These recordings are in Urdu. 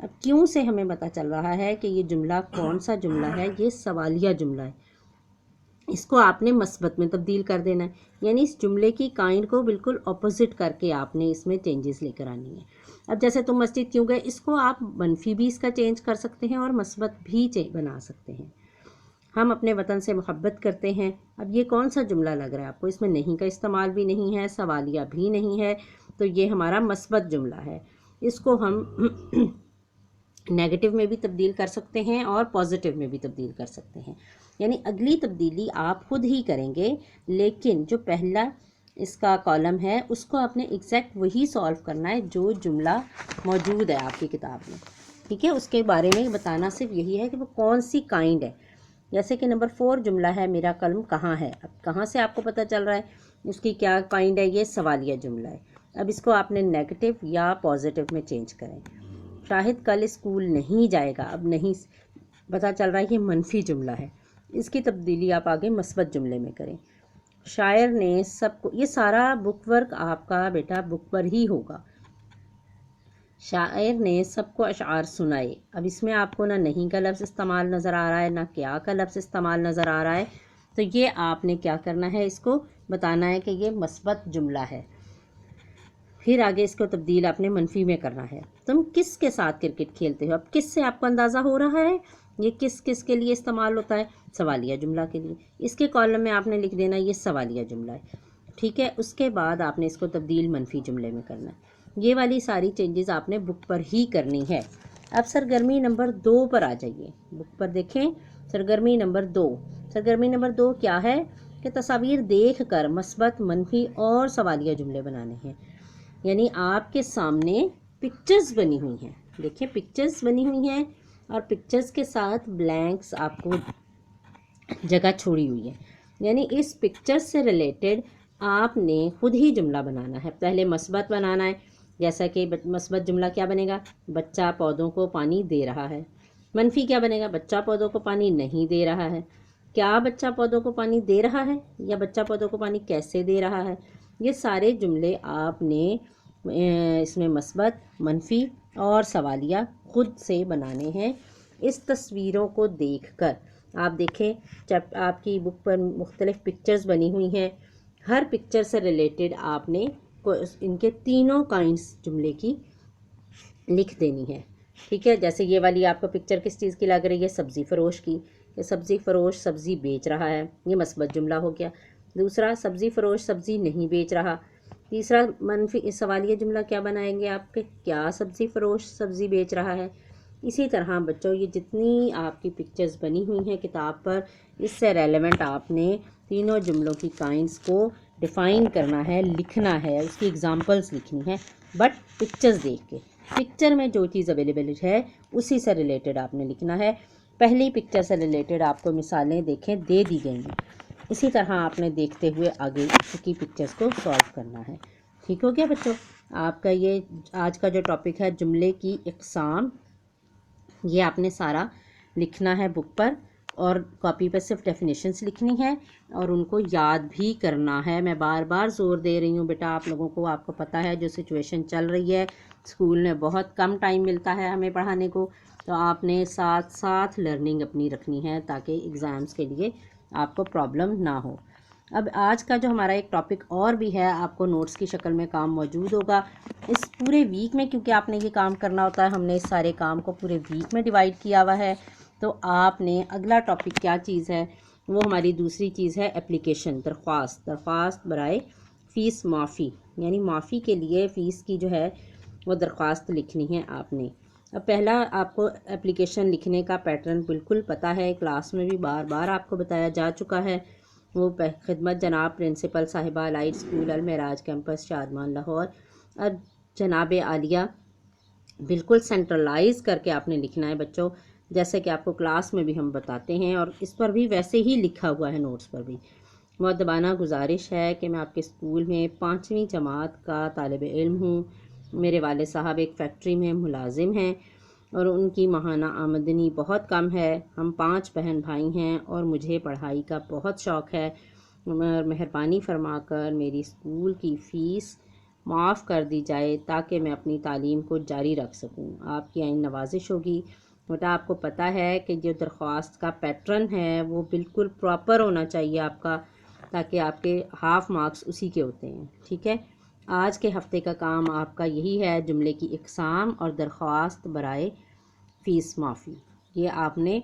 اب کیوں سے ہمیں پتہ چل رہا ہے کہ یہ جملہ کون سا جملہ ہے، یہ سوالیہ جملہ ہے، اس کو آپ نے مثبت میں تبدیل کر دینا ہے، یعنی اس جملے کی کائنڈ کو بالکل اپوزٹ کر کے آپ نے اس میں چینجز لے کر آنی ہے۔ اب جیسے تم مسجد کیوں گئے، اس کو آپ منفی بھی اس کا چینج کر سکتے ہیں اور مثبت بھی بنا سکتے ہیں۔ ہم اپنے وطن سے محبت کرتے ہیں، اب یہ کون سا جملہ لگ رہا ہے آپ کو، اس میں نہیں کا استعمال بھی نہیں ہے، سوالیہ بھی نہیں ہے، تو یہ ہمارا مثبت جملہ ہے۔ اس کو ہم نیگیٹو میں بھی تبدیل کر سکتے ہیں اور پازیٹیو میں بھی تبدیل کر سکتے ہیں، یعنی اگلی تبدیلی آپ خود ہی کریں گے، لیکن جو پہلا اس کا کالم ہے اس کو آپ نے ایگزیکٹ وہی سالو کرنا ہے جو جملہ موجود ہے آپ کی کتاب میں، ٹھیک ہے؟ اس کے بارے میں بتانا صرف یہی ہے کہ وہ کون سی کائنڈ ہے۔ جیسے کہ نمبر 4 جملہ ہے میرا قلم کہاں ہے، اب کہاں سے آپ کو پتہ چل رہا ہے اس کی کیا کائنڈ ہے، یہ سوالیہ جملہ ہے۔ اب اس کو آپ نے نیگیٹو یا پازیٹیو میں چینج کریں۔ شاہد کل اسکول نہیں جائے گا، اب نہیں پتہ چل رہا ہے یہ منفی جملہ ہے، اس کی تبدیلی آپ آگے مثبت جملے میں کریں۔ شاعر نے سب کو، یہ سارا بک ورک آپ کا بیٹا بک پر ہی ہوگا۔ شاعر نے سب کو اشعار سنائے، اب اس میں آپ کو نہ نہیں کا لفظ استعمال نظر آ رہا ہے نہ کیا کا لفظ استعمال نظر آ رہا ہے، تو یہ آپ نے کیا کرنا ہے، اس کو بتانا ہے کہ یہ مثبت جملہ ہے۔ پھر آگے اس کو تبدیل آپ نے منفی میں کرنا ہے۔ تم کس کے ساتھ کرکٹ کھیلتے ہو، اب کس سے آپ کو اندازہ ہو رہا ہے، یہ کس کس کے لیے استعمال ہوتا ہے، سوالیہ جملہ کے لیے، اس کے کالم میں آپ نے لکھ دینا یہ سوالیہ جملہ ہے، ٹھیک ہے؟ اس کے بعد آپ نے اس کو تبدیل منفی جملے میں کرنا ہے۔ یہ والی ساری چینجز آپ نے بک پر ہی کرنی ہے۔ اب سرگرمی نمبر 2 پر آ جائیے، بک پر دیکھیں سرگرمی نمبر 2۔ سرگرمی نمبر 2 کیا ہے کہ تصاویر دیکھ کر مثبت، منفی اور سوالیہ جملے بنانے ہیں، یعنی آپ کے سامنے پکچرز بنی ہوئی ہیں، دیکھیں پکچرز بنی ہوئی ہیں اور پکچرز کے ساتھ بلینکس آپ کو جگہ چھوڑی ہوئی ہے، یعنی اس پکچر سے ریلیٹڈ آپ نے خود ہی جملہ بنانا ہے۔ پہلے مثبت بنانا ہے، جیسا کہ مثبت جملہ کیا بنے گا، بچہ پودوں کو پانی دے رہا ہے۔ منفی کیا بنے گا، بچہ پودوں کو پانی نہیں دے رہا ہے۔ کیا بچہ پودوں کو پانی دے رہا ہے یا بچہ پودوں کو پانی کیسے دے رہا ہے، یہ سارے جملے آپ نے اس میں مثبت، منفی اور سوالیہ خود سے بنانے ہیں۔ اس تصویروں کو دیکھ کر آپ دیکھیں جب آپ کی بک پر مختلف پکچرز بنی ہوئی ہیں، ہر پکچر سے ریلیٹڈ آپ نے ان کے تینوں کائنڈز جملے کی لکھ دینی ہے، ٹھیک ہے؟ جیسے یہ والی آپ کو پکچر کس چیز کی لگ رہی ہے، سبزی فروش کی، کہ سبزی فروش سبزی بیچ رہا ہے، یہ مثبت جملہ ہو گیا۔ دوسرا سبزی فروش سبزی نہیں بیچ رہا۔ تیسرا منفی سوالیہ جملہ کیا بنائیں گے آپ کے، کیا سبزی فروش سبزی بیچ رہا ہے۔ اسی طرح بچوں یہ جتنی آپ کی پکچرز بنی ہوئی ہیں کتاب پر، اس سے ریلیونٹ آپ نے تینوں جملوں کی کائنڈز کو ڈیفائن کرنا ہے، لکھنا ہے، اس کی ایگزامپلز لکھنی ہے، بٹ پکچرز دیکھ کے، پکچر میں جو چیز اویلیبل ہے اسی سے ریلیٹڈ آپ نے لکھنا ہے۔ پہلی پکچر سے ریلیٹڈ آپ کو مثالیں دیکھیں دے دی گئی ہیں، اسی طرح آپ نے دیکھتے ہوئے آگے کی پکچرز کو سالو کرنا ہے۔ ٹھیک ہو گیا بچوں؟ آپ کا یہ آج کا جو ٹاپک ہے جملے کی اقسام، یہ آپ نے سارا لکھنا ہے بک پر، اور کاپی پر صرف ڈیفینیشنز لکھنی ہے اور ان کو یاد بھی کرنا ہے۔ میں بار بار زور دے رہی ہوں بیٹا آپ لوگوں کو، آپ کو پتہ ہے جو سچویشن چل رہی ہے اسکول میں، بہت کم ٹائم ملتا ہے ہمیں پڑھانے کو، تو آپ نے ساتھ ساتھ لرننگ اپنی رکھنی ہے تاکہ ایگزامس کے لیے آپ کو پرابلم نہ ہو۔ اب آج کا جو ہمارا ایک ٹاپک اور بھی ہے، آپ کو نوٹس کی شکل میں کام موجود ہوگا اس پورے ویک میں، کیونکہ آپ نے یہ کام کرنا ہوتا ہے، ہم نے اس سارے کام کو پورے ویک میں ڈیوائیڈ کیا ہوا ہے، تو آپ نے اگلا ٹاپک کیا چیز ہے، وہ ہماری دوسری چیز ہے اپلیکیشن، درخواست برائے فیس معافی، یعنی معافی کے لیے فیس کی جو ہے وہ درخواست لکھنی ہے آپ نے۔ اب پہلا آپ کو اپلیکیشن لکھنے کا پیٹرن بالکل پتہ ہے، کلاس میں بھی بار بار آپ کو بتایا جا چکا ہے، وہ خدمت جناب پرنسپل صاحبہ light school Al-Miraj campus Shadman Lahore. اب جناب عالیہ بالکل سینٹرلائز کر کے آپ نے لکھنا ہے بچوں، جیسے کہ آپ کو کلاس میں بھی ہم بتاتے ہیں اور اس پر بھی ویسے ہی لکھا ہوا ہے نوٹس پر بھی۔ مؤدبانہ گزارش ہے کہ میں آپ کے اسکول میں 5ویں جماعت کا طالب علم ہوں، میرے والد صاحب ایک فیکٹری میں ملازم ہیں اور ان کی ماہانہ آمدنی بہت کم ہے، ہم 5 بہن بھائی ہیں اور مجھے پڑھائی کا بہت شوق ہے، مہربانی فرما کر میری اسکول کی فیس معاف کر دی جائے تاکہ میں اپنی تعلیم کو جاری رکھ سکوں۔ آپ کی آئین نوازش ہوگی۔ بیٹا آپ کو پتہ ہے کہ جو درخواست کا پیٹرن ہے وہ بالکل پراپر ہونا چاہیے آپ کا، تاکہ آپ کے ہاف مارکس اسی کے ہوتے ہیں، ٹھیک ہے۔ آج کے ہفتے کا کام آپ کا یہی ہے، جملے کی اقسام اور درخواست برائے فیس معافی، یہ آپ نے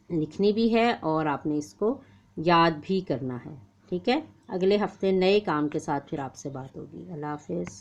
لکھنی بھی ہے اور آپ نے اس کو یاد بھی کرنا ہے، ٹھیک ہے۔ اگلے ہفتے نئے کام کے ساتھ پھر آپ سے بات ہوگی۔ اللہ حافظ۔